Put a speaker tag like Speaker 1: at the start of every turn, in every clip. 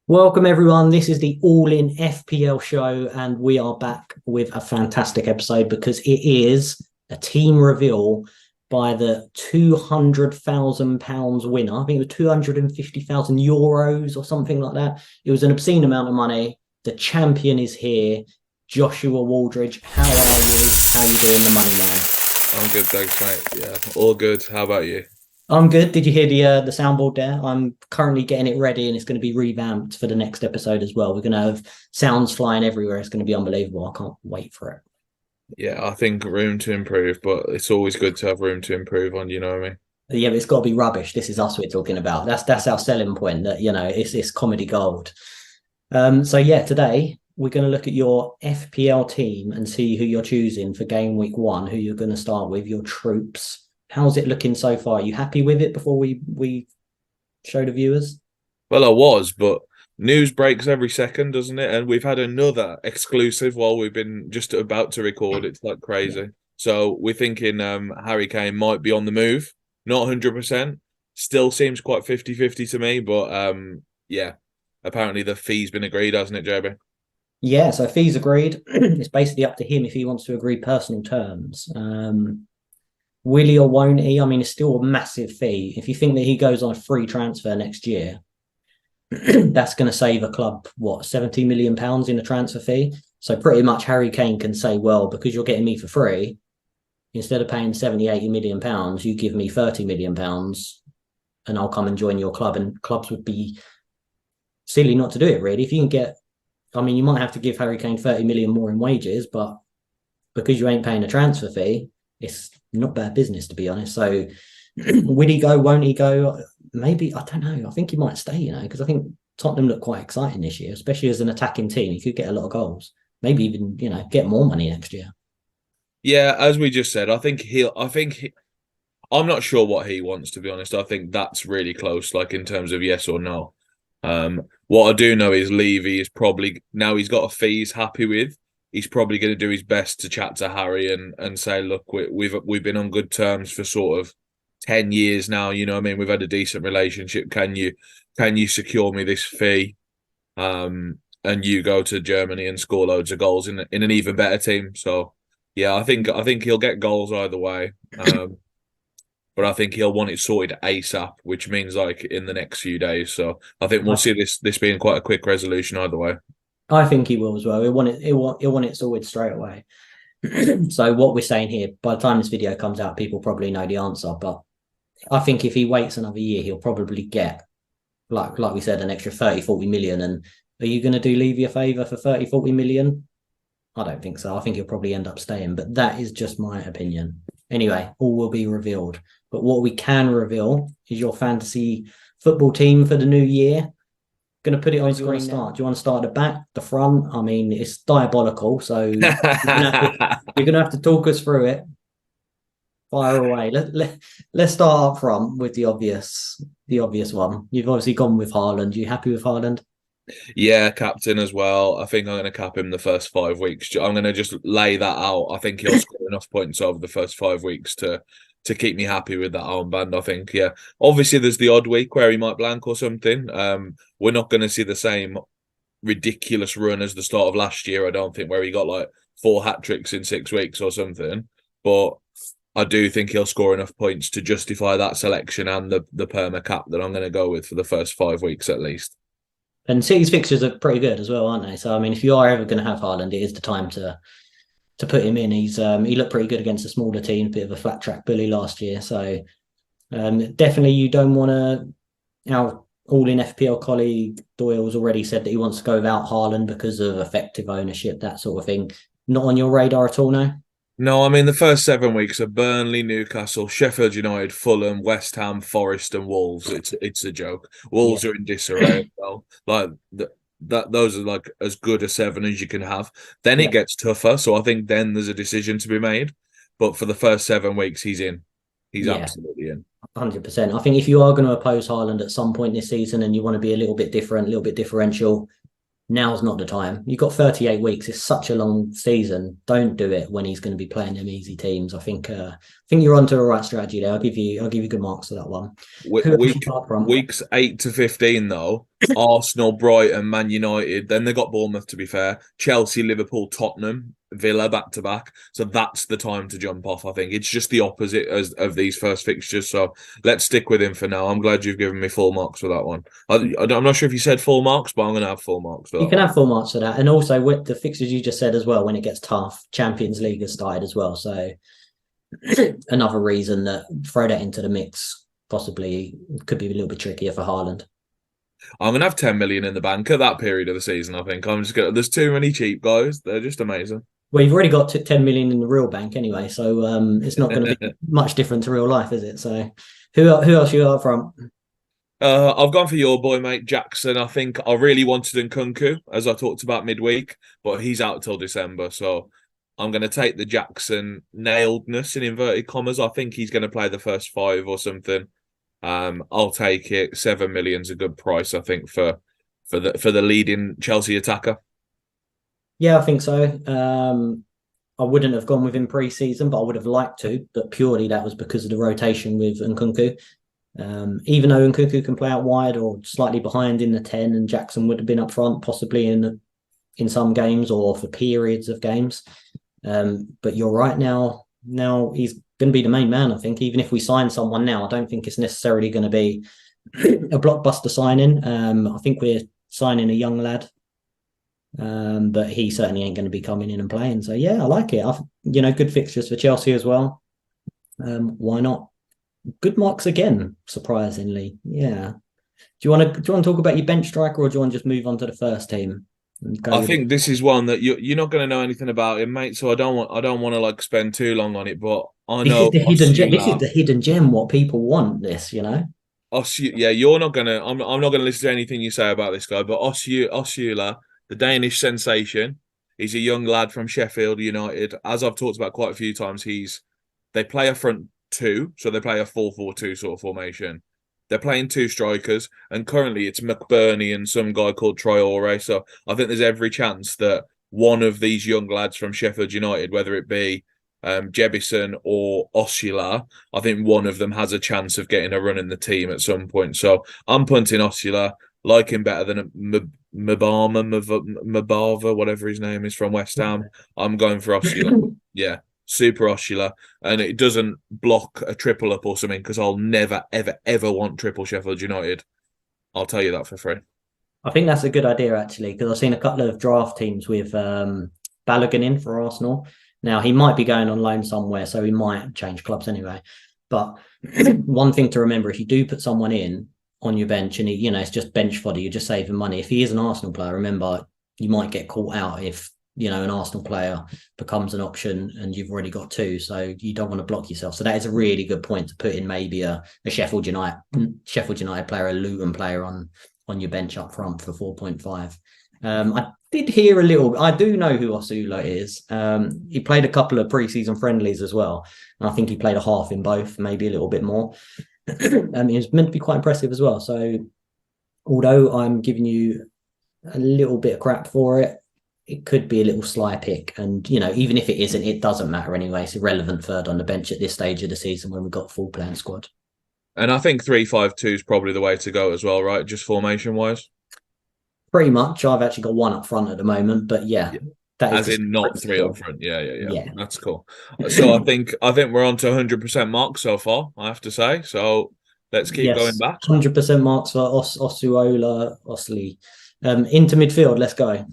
Speaker 1: Welcome, everyone. This is the All In FPL show, and we are back with a fantastic episode because it is a team reveal by the £200,000 winner. I think it was 250,000 euros or something like that. It was an obscene amount of money. The champion is here, Joshua Wooldridge. How are you? How are you doing, the money man?
Speaker 2: I'm good, thanks, mate. Yeah, all good. How about you?
Speaker 1: I'm good. Did you hear the soundboard there? I'm currently getting it ready, and it's going to be revamped for the next episode as well. We're going to have sounds flying everywhere. It's going to be unbelievable. I can't wait for it.
Speaker 2: Yeah, I think room to improve, but it's always good to have room to improve on, you know what I mean?
Speaker 1: Yeah, but it's got to be rubbish. This is us we're talking about. That's our selling point. That it's comedy gold. So yeah, today we're going to look at your FPL team and see who you're choosing for game week 1. Who you're going to start with, your troops. How's it looking so far? Are you happy with it before we show the viewers?
Speaker 2: Well, I was, but news breaks every second, doesn't it? And we've had another exclusive while we've been just about to record. It's like
Speaker 1: Yeah.
Speaker 2: crazy. So we're thinking Harry Kane might be on the move. Not 100%. Still seems quite 50-50 to me, but yeah. Apparently the fee's been agreed, hasn't it, JB?
Speaker 1: Yeah, so fees agreed. It's basically up to him if he wants to agree personal terms. Will he or won't he? I mean, it's still a massive fee. If you think that he goes on a free transfer next year, that's going to save a club, what, £70 million in a transfer fee? So pretty much Harry Kane can say, well, because you're getting me for free, instead of paying 70, £80 million, you give me £30 million and I'll come and join your club. And clubs would be silly not to do it, really. If you can get, I mean, you might have to give Harry Kane 30 million more in wages, but because you ain't paying a transfer fee, it's not bad business, to be honest. So will he go? Won't he go? Maybe, I don't know. I think he might stay, because I think Tottenham look quite exciting this year, especially as an attacking team. He could get a lot of goals, maybe even, get more money next year.
Speaker 2: Yeah, as we just said, I'm not sure what he wants, to be honest. I think that's really close, like in terms of yes or no. What I do know is Levy is probably, now he's got a fee he's happy with. He's probably going to do his best to chat to Harry and say, look, we've been on good terms for sort of 10 years now. You know what I mean? We've had a decent relationship. Can you secure me this fee? And you go to Germany and score loads of goals in an even better team. So yeah, I think he'll get goals either way. But I think he'll want it sorted ASAP, which means like in the next few days. So I think we'll
Speaker 1: I,
Speaker 2: see this being quite a quick resolution either way.
Speaker 1: I think he will as well. He'll want it sorted straight away. So what we're saying here, by the time this video comes out, people probably know the answer. But I think if he waits another year, he'll probably get, like we said, an extra 30, 40 million. And are you going to do Levy a favour for 30, 40 million? I don't think so. I think he'll probably end up staying, but that is just my opinion. Anyway, all will be revealed. But what we can reveal is your fantasy football team for the new year. Going to put it on screen now. Do you want to start at the back, the front? I mean, it's diabolical. So you're gonna have to talk us through it. Fire away. Let's start up front with the obvious one. You've obviously gone with Haaland. You happy with Haaland?
Speaker 2: Yeah, captain as well. I think I'm going to cap him the first 5 weeks. I'm going to just lay that out. I think he'll score enough points over the first 5 weeks to keep me happy with that armband. I think, yeah. Obviously, there's the odd week where he might blank or something. We're not going to see the same ridiculous run as the start of last year. I don't think, where he got like 4 hat tricks in 6 weeks or something. But I do think he'll score enough points to justify that selection and the perma cap that I'm going to go with for the first 5 weeks at least.
Speaker 1: And City's fixtures are pretty good as well, aren't they? So I mean, if you are ever going to have Haaland, it is the time to put him in. He looked pretty good against a smaller team, a bit of a flat track bully last year. So definitely you don't want to. Our all in FPL colleague Doyle's already said that he wants to go without Haaland because of effective ownership, that sort of thing. Not on your radar at all now.
Speaker 2: No, I mean the first 7 weeks are Burnley, Newcastle, Sheffield United, Fulham, West Ham, Forest, and Wolves. It's a joke.
Speaker 1: Yeah,
Speaker 2: Wolves are in disarray as well. Like that, those are like as good a 7 as you can have. Then it
Speaker 1: yeah,
Speaker 2: gets tougher. So I think then there's a decision to be made. But for the first 7 weeks, he's in. He's
Speaker 1: yeah.
Speaker 2: absolutely in.
Speaker 1: 100%. I think if you are going to oppose Haaland at some point this season and you want to be a little bit different, a little bit differential, now's not the time. You've got 38 weeks. It's such a long season. Don't do it when he's going to be playing them easy teams. I think you're onto a right strategy there. I'll give you good marks for that one. Who else you
Speaker 2: Week
Speaker 1: got from?
Speaker 2: weeks 8 to 15 though, Arsenal, Brighton, Man United. Then they got Bournemouth, to be fair. Chelsea, Liverpool, Tottenham, Villa back to back. So that's the time to jump off, I think. It's just the opposite of these first fixtures. So let's stick with him for now. I'm glad you've given me full marks for that one. I'm not sure if you said full marks, but I'm going to have full marks for
Speaker 1: You
Speaker 2: that
Speaker 1: can
Speaker 2: one.
Speaker 1: have full marks for that. And also with the fixtures you just said as well, when it gets tough, Champions League has started as well. So another reason that throw that into the mix possibly could be a little bit trickier for Haaland.
Speaker 2: I'm going to have 10 million in the bank at that period of the season, I think. I'm just going to, there's too many cheap guys. They're just amazing.
Speaker 1: Well, you've already got 10 million in the real bank anyway, so it's not going to be much different to real life, is it? So who else you got from?
Speaker 2: I've gone for your boy, mate, Jackson. I think I really wanted Nkunku, as I talked about midweek, but he's out till December. So I'm going to take the Jackson nailedness in inverted commas. I think he's going to play the first 5 or something. I'll take it. 7 million's a good price, I think, for the leading Chelsea attacker.
Speaker 1: Yeah, I think so. I wouldn't have gone with him pre-season, but I would have liked to. But purely that was because of the rotation with Nkunku. Even though Nkunku can play out wide or slightly behind in the 10, and Jackson would have been up front, possibly in some games or for periods of games. But you're right now. Now he's going to be the main man. I think even if we sign someone now, I don't think it's necessarily going to be a blockbuster signing. I think we're signing a young lad, but he certainly ain't going to be coming in and playing. So yeah, I like it. Good fixtures for Chelsea as well. Why not? Good marks again, surprisingly. Yeah. Do you want to talk about your bench striker, or do you want to just move on to the first team and go
Speaker 2: I
Speaker 1: with it?
Speaker 2: think this is one that you're not going to know anything about him, mate. So I don't want to like spend too long on it. But I
Speaker 1: This is
Speaker 2: know
Speaker 1: the hidden gem. This is
Speaker 2: Osula.
Speaker 1: the hidden gem. What people want. This.
Speaker 2: Yeah, you're not gonna. I'm not gonna listen to anything you say about this guy. But Osula, the Danish sensation, he's a young lad from Sheffield United. As I've talked about quite a few times, they play a front two, so they play a 4-4-2 sort of formation. They're playing 2 strikers, and currently it's McBurney and some guy called Traore. So I think there's every chance that one of these young lads from Sheffield United, whether it be Jebison or Osula, I think one of them has a chance of getting a run in the team at some point. So I'm punting Osula, like him better than Mabava, whatever his name is from West Ham. I'm going for Osula. Yeah, super Osula. And it doesn't block a triple up or something, because I'll never, ever, ever want triple Sheffield United. I'll tell you that for free.
Speaker 1: I think that's a good idea actually, because I've seen a couple of draft teams with Balogun in for Arsenal. Now he might be going on loan somewhere, so he might change clubs anyway. But one thing to remember: if you do put someone in on your bench, and it's just bench fodder, you're just saving money. If he is an Arsenal player, remember you might get caught out if an Arsenal player becomes an option and you've already got 2, so you don't want to block yourself. So that is a really good point to put in maybe a Sheffield United player, a Luton player on your bench up front for 4.5. I did hear a little. I do know who Osula is. He played a couple of pre-season friendlies as well, and I think he played a half in both, maybe a little bit more. He was meant to be quite impressive as well. So, although I'm giving you a little bit of crap for it, it could be a little sly pick. And even if it isn't, it doesn't matter anyway. It's irrelevant third on the bench at this stage of the season when we've got a full playing squad.
Speaker 2: And I think 3-5-2 is probably the way to go as well, right? Just formation wise.
Speaker 1: Pretty much. I've actually got 1 up front at the moment, but yeah, that is
Speaker 2: As
Speaker 1: the
Speaker 2: in not 3 up
Speaker 1: principle.
Speaker 2: front. Yeah.
Speaker 1: Yeah.
Speaker 2: That's cool. So I think we're on to 100% mark so far, I have to say. So let's keep going
Speaker 1: Yes,
Speaker 2: back.
Speaker 1: 100% marks for Osuola, Osley. Into midfield, let's go.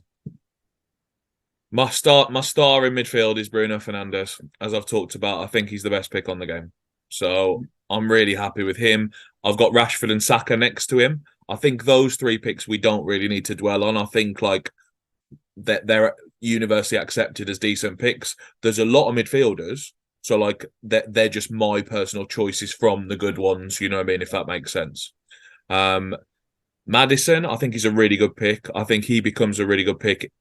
Speaker 2: My star in midfield is Bruno Fernandes. As I've talked about, I think he's the best pick on the game. So I'm really happy with him. I've got Rashford and Saka next to him. I think those 3 picks we don't really need to dwell on. I think like that they're universally accepted as decent picks. There's a lot of midfielders, so like they're just my personal choices from the good ones. You know what I mean? If that makes sense. Maddison, I think, is a really good pick. I think he becomes a really good pick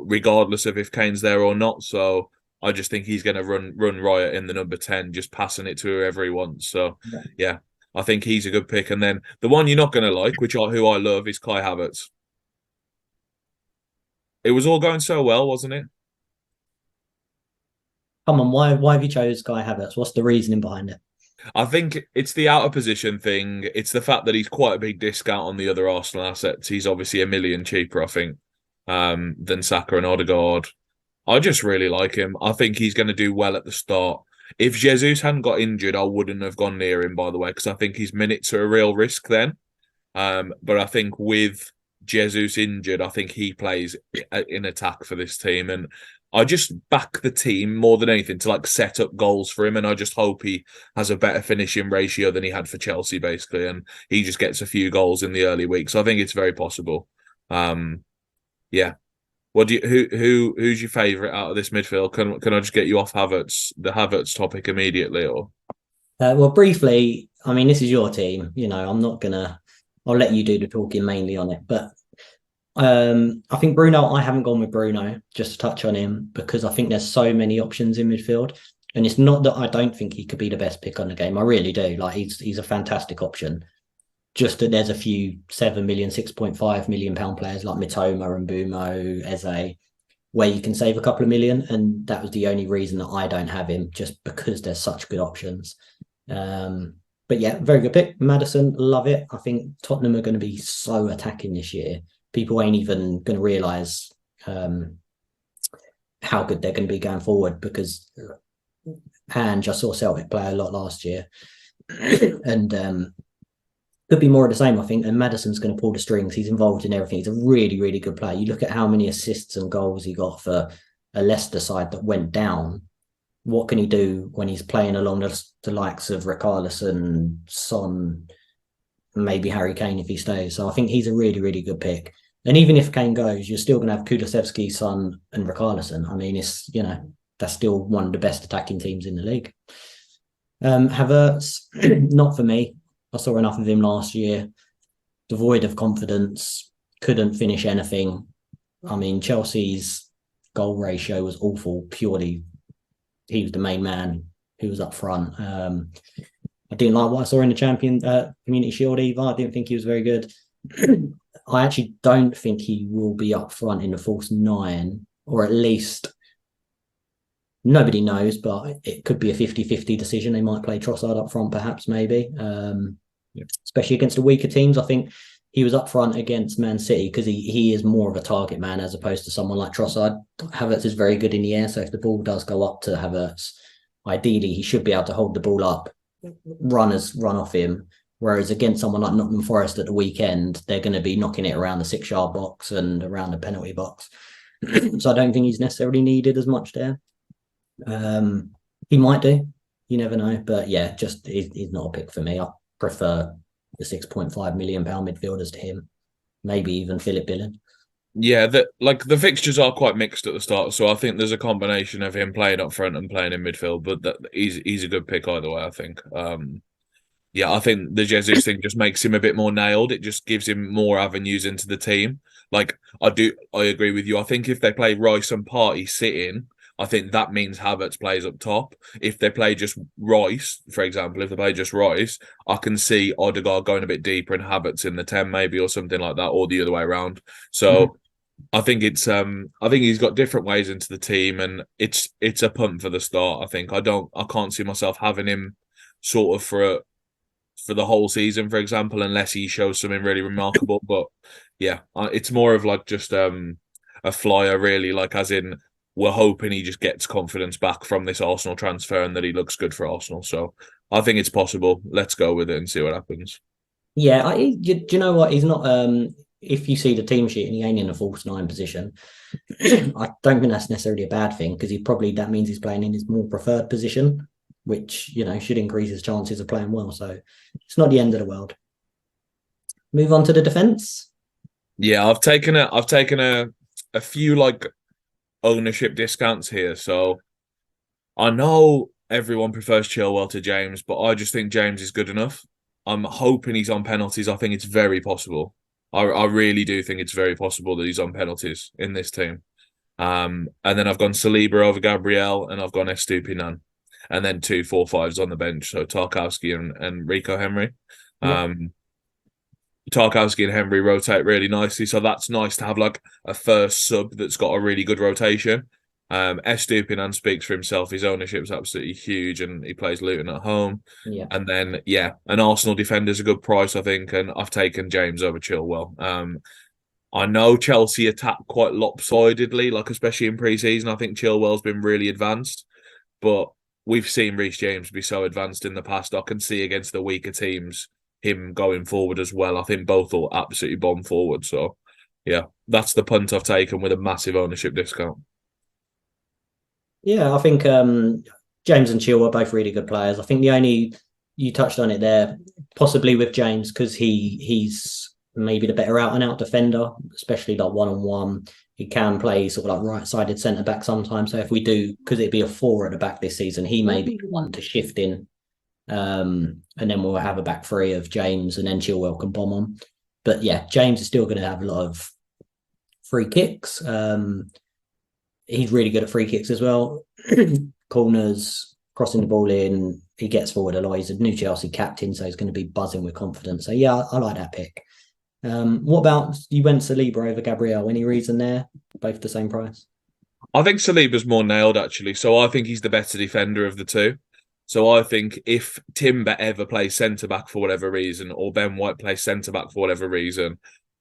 Speaker 2: regardless of if Kane's there or not. So I just think he's going to run riot in the number 10, just passing it to whoever he wants. So yeah, I think he's a good pick. And then the one you're not going to like, who I love, is Kai Havertz. It was all going so well, wasn't it?
Speaker 1: Come on, why have you chose Kai Havertz? What's the reasoning behind it?
Speaker 2: I think it's the out of position thing. It's the fact that he's quite a big discount on the other Arsenal assets. He's obviously a million cheaper, I think, than Saka and Odegaard. I just really like him. I think he's going to do well at the start. If Jesus hadn't got injured, I wouldn't have gone near him, by the way, because I think his minutes are a real risk then. But I think with Jesus injured, I think he plays in attack for this team. And I just back the team more than anything to like set up goals for him. And I just hope he has a better finishing ratio than he had for Chelsea, basically. And he just gets a few goals in the early weeks. So I think it's very possible. Yeah. What do you who's your favourite out of this midfield? Can I just get you off the Havertz topic immediately, or
Speaker 1: Well, briefly, I mean, this is your team. I'm not gonna. I'll let you do the talking mainly on it, but I think Bruno. I haven't gone with Bruno just to touch on him because I think there's so many options in midfield, and it's not that I don't think he could be the best pick on the game. I really do. Like he's a fantastic option. Just that there's a few 7 million, 6.5 million pound players like Mitoma and Bumo, Eze, where you can save a couple of million, and that was the only reason that I don't have him, just because there's such good options. But yeah, very good pick. Maddison, love it. I think Tottenham are going to be so attacking this year. People ain't even going to realise how good they're going to be going forward because and just saw Celtic play a lot last year. And could be more of the same, I think. And Maddison's going to pull the strings. He's involved in everything. He's a really, really good player. You look at how many assists and goals he got for a Leicester side that went down. What can he do when he's playing along the likes of Richarlison, Son, maybe Harry Kane if he stays? So I think he's a really, really good pick. And even if Kane goes, you're still going to have Kulusevski, Son, and Richarlison. I mean, that's still one of the best attacking teams in the league. Havertz, not for me. I saw enough of him last year. Devoid of confidence, couldn't finish anything. I mean, Chelsea's goal ratio was awful. Purely, he was the main man who was up front. I didn't like what I saw in the Community Shield either. I didn't think he was very good. I actually don't think he will be up front in the false nine, or at least nobody knows, but it could be a 50-50 decision. They might play Trossard up front, perhaps, maybe. Especially against the weaker teams. I think he was up front against Man City because he is more of a target man as opposed to someone like Trossard. Havertz is very good in the air, so if the ball does go up to Havertz, ideally he should be able to hold the ball up, run off him. Whereas against someone like Nottingham Forest at the weekend, they're going to be knocking it around the 6-yard box and around the penalty box. So I don't think he's necessarily needed as much there. He might do. You never know. But yeah, just he's not a pick for me. I prefer the 6.5 million pound midfielders to him. Maybe even Philip Billing.
Speaker 2: Yeah, the fixtures are quite mixed at the start, so I think there's a combination of him playing up front and playing in midfield. But he's a good pick either way, I think. Yeah, I think the Jesus thing just makes him a bit more nailed. It just gives him more avenues into the team. Like I agree with you. I think if they play Rice and Partey sitting, I think that means Havertz plays up top. If they play just Rice, for example, if they play just Rice, I can see Odegaard going a bit deeper and Havertz in the 10 maybe or something like that, or the other way around. So I think I think he's got different ways into the team, and it's a punt for the start. I think I can't see myself having him sort of for the whole season, for example, unless he shows something really remarkable. But yeah, it's more of like just a flyer, really, like as in we're hoping he just gets confidence back from this Arsenal transfer and that he looks good for Arsenal. So I think it's possible. Let's go with it and see what happens.
Speaker 1: Yeah, do you know what? He's not. If you see the team sheet and he ain't in a false nine position, I don't think that's necessarily a bad thing because that means he's playing in his more preferred position, which should increase his chances of playing well. So it's not the end of the world. Move on to the defense.
Speaker 2: Yeah, I've taken a few like ownership discounts here. So I know everyone prefers Chilwell to James, but I just think James is good enough. I'm hoping he's on penalties. I think it's very possible. I really do think it's very possible that he's on penalties in this team. And then I've gone Saliba over Gabriel, and I've gone Estupinan, and then 2 4-5s on the bench. So Tarkowski and Rico Henry. Tarkowski and Henry rotate really nicely. So that's nice to have like a first sub that's got a really good rotation. Estupinan speaks for himself. His ownership's absolutely huge, and he plays Luton at home.
Speaker 1: Yeah.
Speaker 2: And then, yeah, an Arsenal defender's a good price, I think, and I've taken James over Chilwell. I know Chelsea attack quite lopsidedly, like especially in pre-season. I think Chilwell's been really advanced, but we've seen Reece James be so advanced in the past. I can see against the weaker teams him going forward as well. I think both will absolutely bomb forward. So, yeah, that's the punt I've taken with a massive ownership discount.
Speaker 1: Yeah, I think James and Chilwell are both really good players. I think the only you touched on it there, possibly with James, because he's maybe the better out and out defender, especially like one on one. He can play sort of like right sided centre back sometimes. So if we do, because it'd be a four at the back this season, he may be the one to shift in. And then we'll have a back three of James and then Chilwell can bomb on. But yeah, James is still going to have a lot of free kicks. He's really good at free kicks as well. Corners, crossing the ball in. He gets forward a lot. He's a new Chelsea captain, so he's going to be buzzing with confidence. So yeah, I like that pick. What about you went Saliba over Gabriel? Any reason there? Both the same price?
Speaker 2: I think Saliba's more nailed, actually. So I think he's the better defender of the two. So I think if Timber ever plays centre-back for whatever reason, or Ben White plays centre-back for whatever reason,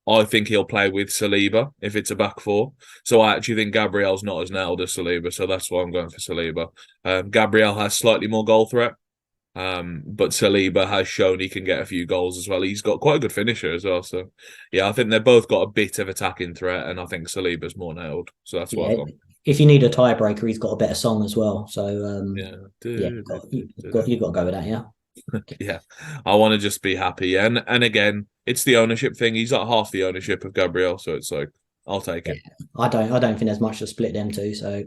Speaker 2: I think he'll play with Saliba if it's a back four. So I actually think Gabriel's not as nailed as Saliba, so that's why I'm going for Saliba. Gabriel has slightly more goal threat, but Saliba has shown he can get a few goals as well. He's got quite a good finisher as well. So, yeah, I think they've both got a bit of attacking threat, and I think Saliba's more nailed. So that's why I've gone.
Speaker 1: If you need a tiebreaker, he's got a better song as well. So, you've got to go with that, yeah.
Speaker 2: Yeah, I want to just be happy, and again, it's the ownership thing. He's like half the ownership of Gabriel, so it's like I'll take it.
Speaker 1: I don't think there's much to split them two. So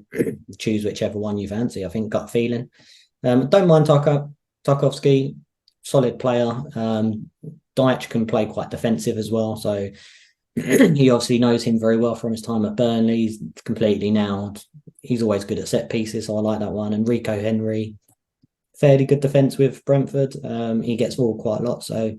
Speaker 1: choose whichever one you fancy. I think gut feeling. Don't mind Tarkowski, solid player. Dyche can play quite defensive as well, so he obviously knows him very well from his time at Burnley. He's completely nailed. He's always good at set pieces, so I like that one. And Rico Henry, fairly good defence with Brentford. He gets forward quite a lot, so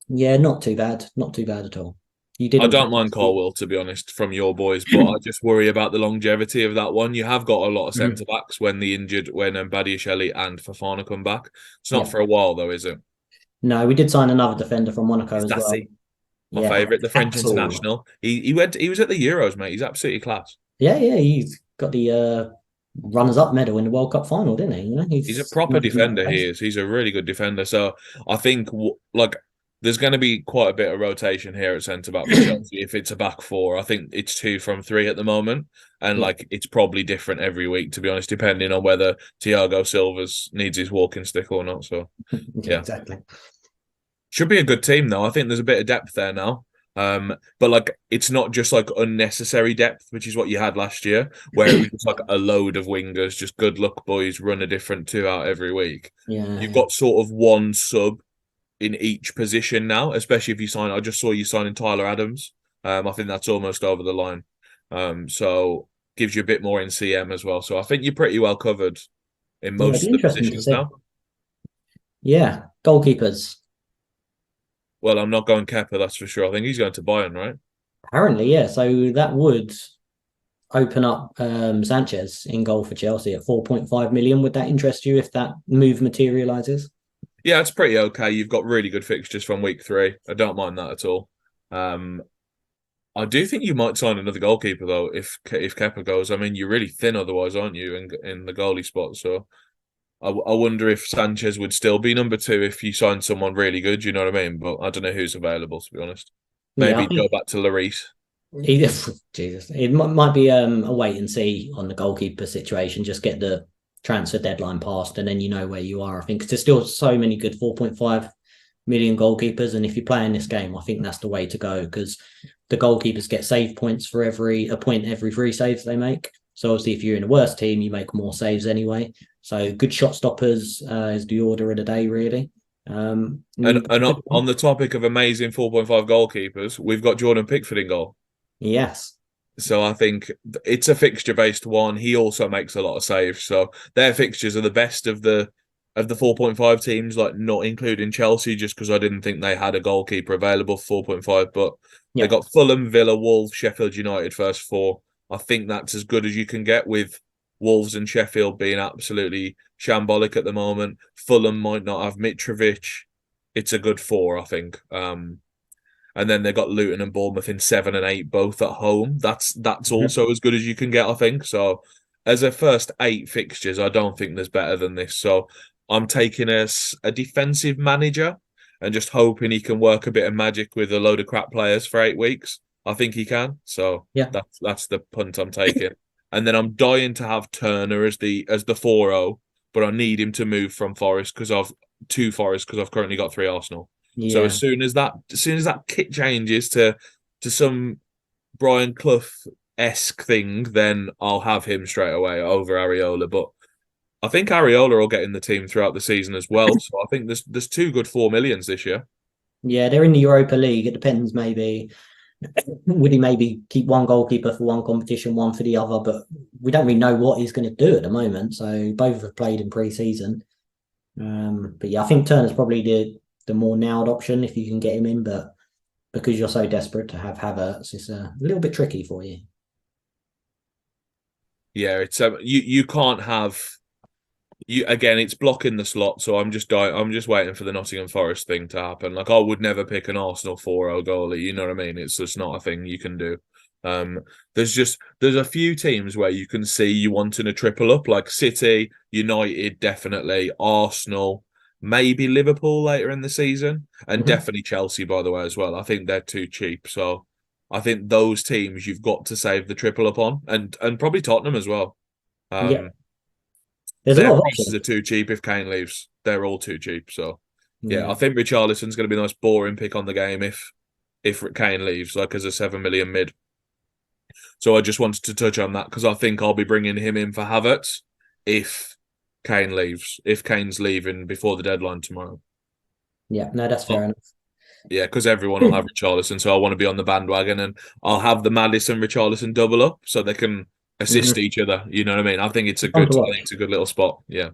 Speaker 1: yeah, not too bad at all.
Speaker 2: I don't mind Colwill, to be honest, from your boys, but I just worry about the longevity of that one. You have got a lot of centre backs when Badiashile and Fofana come back. It's not for a while though, is it?
Speaker 1: No, we did sign another defender from Monaco as well.
Speaker 2: My favourite, the French international. He was at the Euros, mate. He's absolutely class.
Speaker 1: Yeah, he's got the runners-up medal in the World Cup final, didn't he? You know,
Speaker 2: he's a proper defender. He is. He's a really good defender. So I think there's going to be quite a bit of rotation here at centre back for Chelsea. If it's a back four, I think it's 2 from 3 at the moment, and it's probably different every week, to be honest, depending on whether Thiago Silva needs his walking stick or not. So yeah,
Speaker 1: exactly.
Speaker 2: Should be a good team though. I think there's a bit of depth there now. But it's not just unnecessary depth, which is what you had last year, where it was just a load of wingers, just good luck boys, run a different 2 out every week.
Speaker 1: Yeah,
Speaker 2: you've got sort of one sub in each position now, especially if you sign. I just saw you signing Tyler Adams. I think that's almost over the line. So gives you a bit more in CM as well. So I think you're pretty well covered in most of the positions now.
Speaker 1: Yeah, goalkeepers.
Speaker 2: Well, I'm not going Kepa, that's for sure. I think he's going to Bayern, right?
Speaker 1: Apparently, yeah. So that would open up Sanchez in goal for Chelsea at 4.5 million. Would that interest you if that move materialises?
Speaker 2: Yeah, it's pretty okay. You've got really good fixtures from week 3. I don't mind that at all. I do think you might sign another goalkeeper though if Kepa goes. I mean, you're really thin otherwise, aren't you, in the goalie spot? So I wonder if Sanchez would still be number 2 if you signed someone really good. You know what I mean? But I don't know who's available, to be honest. Maybe go back to Lloris.
Speaker 1: Jesus, it might be a wait and see on the goalkeeper situation. Just get the transfer deadline passed, and then you know where you are. I think there's still so many good 4.5 million goalkeepers, and if you play in this game, I think that's the way to go because the goalkeepers get save points for a point every 3 saves they make. So obviously, if you're in a worse team, you make more saves anyway. So good shot stoppers is the order of the day, really.
Speaker 2: And on the topic of amazing 4.5 goalkeepers, we've got Jordan Pickford in goal.
Speaker 1: Yes.
Speaker 2: So I think it's a fixture-based one. He also makes a lot of saves. So their fixtures are the best of the 4.5 teams, not including Chelsea, just because I didn't think they had a goalkeeper available for 4.5. But they got Fulham, Villa, Wolves, Sheffield United first 4, I think that's as good as you can get with Wolves and Sheffield being absolutely shambolic at the moment. Fulham might not have Mitrovic. It's a good 4, I think. And then they've got Luton and Bournemouth in 7 and 8, both at home. That's
Speaker 1: Mhm.
Speaker 2: also as good as you can get, I think. So as a first 8 fixtures, I don't think there's better than this. So I'm taking a defensive manager and just hoping he can work a bit of magic with a load of crap players for 8 weeks. I think he can. So
Speaker 1: Yeah.
Speaker 2: that's the punt I'm taking. And then I'm dying to have Turner as the 4-0, but I need him to move from Forest because I've currently got 3 Arsenal. So
Speaker 1: Yeah.
Speaker 2: as soon as that kit changes to some Brian Clough-esque thing, then I'll have him straight away over Areola. But I think Areola will get in the team throughout the season as well. So I think there's 2 good 4 millions this year.
Speaker 1: Yeah, they're in the Europa League. It depends, maybe. Would he maybe keep one goalkeeper for one competition, one for the other? But we don't really know what he's going to do at the moment. So both have played in pre-season. But yeah, I think Turner's probably the more nailed option if you can get him in. But because you're so desperate to have Havertz, it's a little bit tricky for you.
Speaker 2: Yeah, it's you can't have you again. It's blocking the slot, so I'm just waiting for the Nottingham Forest thing to happen. Like I would never pick an Arsenal 4-0 goalie. You know what I mean? It's just not a thing you can do. Um, there's a few teams where you can see you wanting a triple up, like City, United, definitely Arsenal, maybe Liverpool later in the season, and
Speaker 1: Mhm.
Speaker 2: definitely Chelsea, by the way, as well. I think they're too cheap, so I think those teams you've got to save the triple up on, and probably Tottenham as well.
Speaker 1: Yeah,
Speaker 2: Um,
Speaker 1: there's a
Speaker 2: their
Speaker 1: lot of
Speaker 2: prices
Speaker 1: options.
Speaker 2: are too cheap if Kane leaves. They're all too cheap. So yeah,
Speaker 1: Yeah,
Speaker 2: I think Richarlison's going to be a nice boring pick on the game if Kane leaves, like as a 7 million mid. So I just wanted to touch on that because I think I'll be bringing him in for Havertz if Kane leaves. If Kane's leaving before the deadline tomorrow.
Speaker 1: yeah, no, that's
Speaker 2: Oh,
Speaker 1: fair enough.
Speaker 2: yeah, because everyone will have Richarlison, so I want to be on the bandwagon, and I'll have the Madison Richarlison double up so they can assist
Speaker 1: Mhm.
Speaker 2: each other. You know what I mean?
Speaker 1: Fun to
Speaker 2: I think
Speaker 1: watch.
Speaker 2: it's a good little spot. Yeah.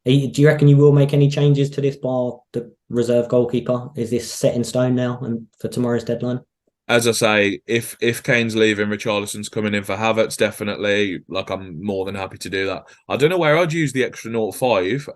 Speaker 1: Do you reckon you will make any changes to this bar, the reserve goalkeeper? Is this set in stone now and for tomorrow's deadline?
Speaker 2: As I say, if Kane's leaving, Richarlison's coming in for Havertz, definitely. Like I'm more than happy to do that. I don't know where I'd use the extra 0.5.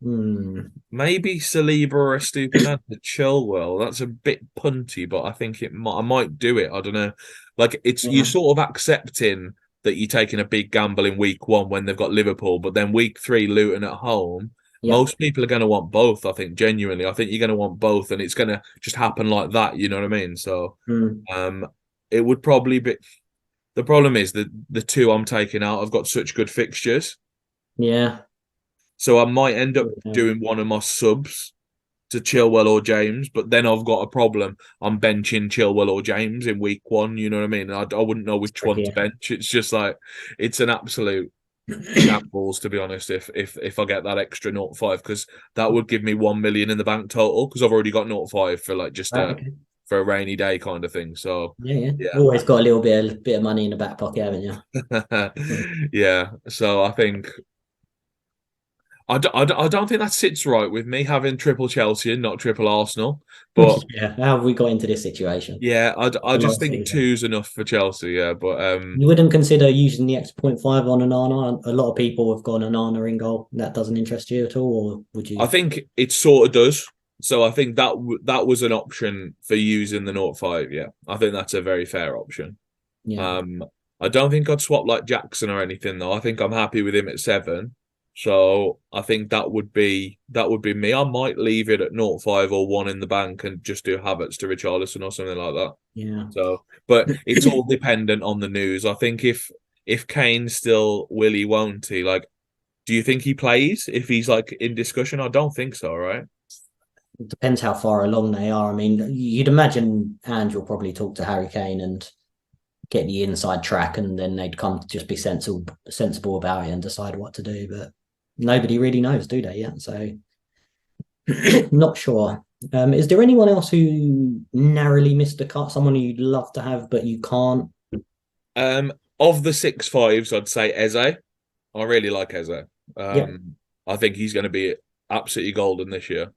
Speaker 1: Hmm.
Speaker 2: Maybe Saliba or a Estupinian to Chilwell. That's a bit punty, but I think I might do it. I don't know. Like it's you
Speaker 1: Yeah.
Speaker 2: sort of accepting that you're taking a big gamble in week 1 when they've got Liverpool, but then week 3 Luton at home.
Speaker 1: Yeah.
Speaker 2: Most people are going to want both. I think genuinely, I think you're going to want both, and it's going to just happen like that. You know what I mean? So,
Speaker 1: Hmm.
Speaker 2: um, it would probably be. The problem is that the 2 I'm taking out, I've got such good fixtures,
Speaker 1: Yeah.
Speaker 2: so I might end up
Speaker 1: Yeah.
Speaker 2: doing one of my subs to Chilwell or James, but then I've got a problem. I'm benching Chilwell or James in week 1. You know what I mean? I wouldn't know
Speaker 1: It's
Speaker 2: which one
Speaker 1: tricky.
Speaker 2: to bench. It's just like it's an absolute shambles, to be honest. If I get that extra 0.5, because that would give me 1 million in the bank total, because I've already got 0.5 for like just
Speaker 1: Right,
Speaker 2: a
Speaker 1: okay.
Speaker 2: for a rainy day kind of thing. So
Speaker 1: Yeah, yeah.
Speaker 2: yeah.
Speaker 1: Always got a little bit of money in the back pocket, haven't you?
Speaker 2: Yeah, so I think I don't think that sits right with me having triple Chelsea and not triple Arsenal. But
Speaker 1: Yeah. How have we got into this situation?
Speaker 2: yeah, I
Speaker 1: A
Speaker 2: just
Speaker 1: last
Speaker 2: think
Speaker 1: season.
Speaker 2: two's enough for Chelsea. Yeah, but
Speaker 1: You wouldn't consider using the X point 5 on Anana? A lot of people have gone Anana in goal. That doesn't interest you at all, or would
Speaker 2: I
Speaker 1: you?
Speaker 2: think it sort of does. So I think that was an option for using the Note 5. Yeah, I think that's a very fair option.
Speaker 1: Yeah.
Speaker 2: Um, I don't think I'd swap like Jackson or anything though. I think I'm happy with him at 7. So I think that would be me. I might leave it at 0.5 or 1 in the bank and just do Havertz to Richarlison or something like that.
Speaker 1: Yeah.
Speaker 2: So, but it's all dependent on the news. I think if Kane's still Willie, won't he? Like, do you think he plays if he's like in discussion? I don't think so, right?
Speaker 1: It depends how far along they are. I mean, you'd imagine Ange will probably talk to Harry Kane and get the inside track, and then they'd come to just be sensible about it and decide what to do. But nobody really knows, do they? Yet, so not sure. Is there anyone else who narrowly missed the cut? Someone you'd love to have but you can't?
Speaker 2: Of the 6.5s, I'd say Eze. I really like Eze.
Speaker 1: Yeah,
Speaker 2: I think he's going to be absolutely golden this year.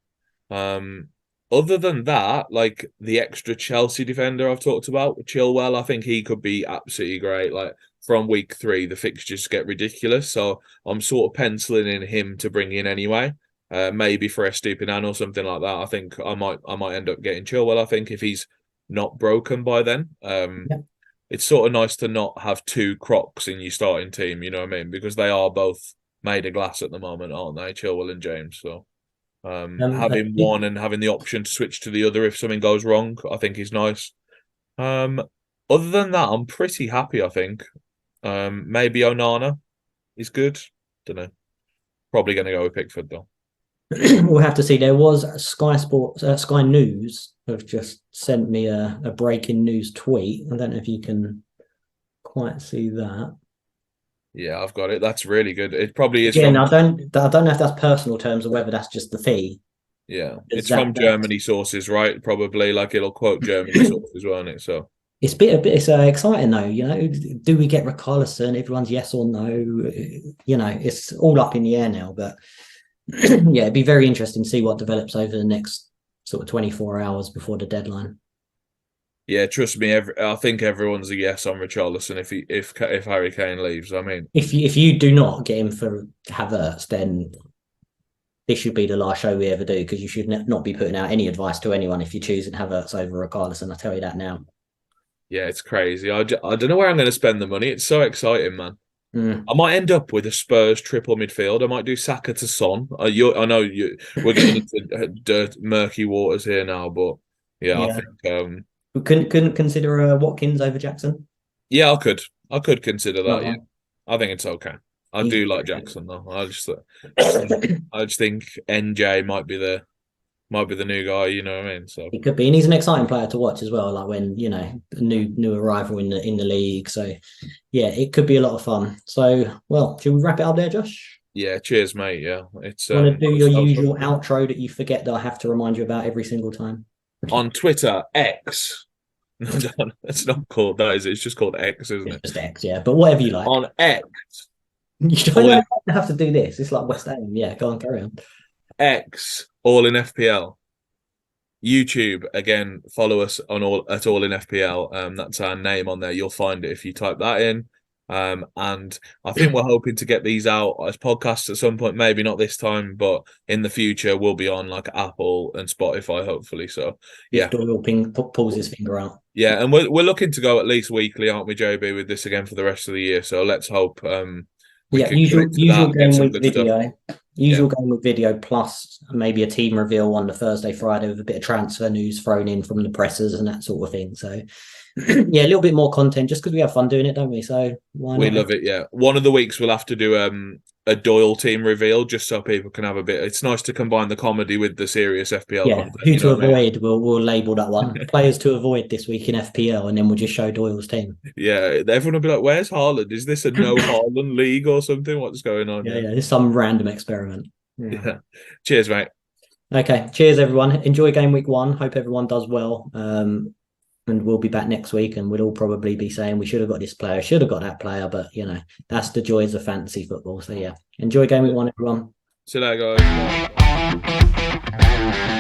Speaker 2: Um, other than that, like the extra Chelsea defender I've talked about, Chilwell, I think he could be absolutely great. Like from week 3, the fixtures get ridiculous, so I'm sort of penciling in him to bring in anyway. Maybe for Estupinan or something like that. I think I might end up getting Chilwell. I think if he's not broken by then.
Speaker 1: Yeah.
Speaker 2: It's sort of nice to not have 2 Crocs in your starting team. You know what I mean? Because they are both made of glass at the moment, aren't they? Chilwell and James. So. Having one and having the option to switch to the other if something goes wrong, I think is nice. Other than that, I'm pretty happy, I think. Maybe Onana is good. Don't know. Probably going to go with Pickford, though.
Speaker 1: We'll have to see. There was Sky News have just sent me a breaking news tweet. I don't know if you can quite see that.
Speaker 2: Yeah, I've got it. That's really good. It probably is
Speaker 1: Again, I don't know if that's personal terms or whether that's just the fee.
Speaker 2: Yeah, it's from Germany sources, right? Probably like it'll quote Germany sources, won't it? So
Speaker 1: it's it's exciting though. You know, do we get Richarlison? Everyone's yes or no. You know, it's all up in the air now. But yeah, it'd be very interesting to see what develops over the next sort of 24 hours before the deadline.
Speaker 2: Yeah, trust me. I think everyone's a yes on Richarlison if Harry Kane leaves. I mean,
Speaker 1: if you do not get him for Havertz, then this should be the last show we ever do, because you should not be putting out any advice to anyone if you're choosing Havertz over Richarlison. I'll tell you that now.
Speaker 2: Yeah, it's crazy. I don't know where I'm going to spend the money. It's so exciting, man. I might end up with a Spurs triple midfield. I might do Saka to Son. I know we're getting into murky waters here now, but yeah. I think
Speaker 1: we couldn't consider Watkins over Jackson.
Speaker 2: Yeah, I could consider that. Yeah, I think it's okay. I do like Jackson though. I just think NJ might be the new guy. You know what I mean? So
Speaker 1: it could be, and he's an exciting player to watch as well. Like when a new arrival in the league. So yeah, it could be a lot of fun. So well, should we wrap it up there, Josh?
Speaker 2: Yeah. Cheers, mate. Yeah, it's.
Speaker 1: Want to do your usual outro that you forget that I have to remind you about every single time?
Speaker 2: On Twitter, X. It's not called that, is it? It's just called X, isn't it?
Speaker 1: Just X, yeah. But whatever you like.
Speaker 2: On X.
Speaker 1: You don't have to do this. It's like West Ham. Yeah, go on, carry on.
Speaker 2: X, all in FPL. YouTube, again, follow us on all in FPL. That's our name on there. You'll find it if you type that in. And I think we're hoping to get these out as podcasts at some point. Maybe not this time, but in the future we'll be on like Apple and Spotify, hopefully. So yeah,
Speaker 1: Doyle pulls his finger out.
Speaker 2: Yeah, and we're looking to go at least weekly, aren't we, JB, with this again for the rest of the year? So let's hope.
Speaker 1: Usual game week video. Usual game week video plus maybe a team reveal on the Thursday, Friday with a bit of transfer news thrown in from the pressers and that sort of thing. So yeah, a little bit more content just because we have fun doing it, don't we? So why not?
Speaker 2: We love it, yeah. One of the weeks we'll have to do a Doyle team reveal just so people can have a bit. It's nice to combine the comedy with the serious FPL content.
Speaker 1: Who to avoid, we'll label that one. Players to avoid this week in FPL, and then we'll just show Doyle's team.
Speaker 2: Yeah, everyone will be like, where's Haaland? Is this a no Haaland league or something? What's going on?
Speaker 1: Yeah, it's some random experiment.
Speaker 2: Yeah. Cheers, mate.
Speaker 1: Okay, cheers everyone. Enjoy game week 1. Hope everyone does well. And we'll be back next week, and we'll all probably be saying we should have got this player, should have got that player, but that's the joys of fantasy football. So yeah, enjoy game week 1, everyone.
Speaker 2: See you later, guys.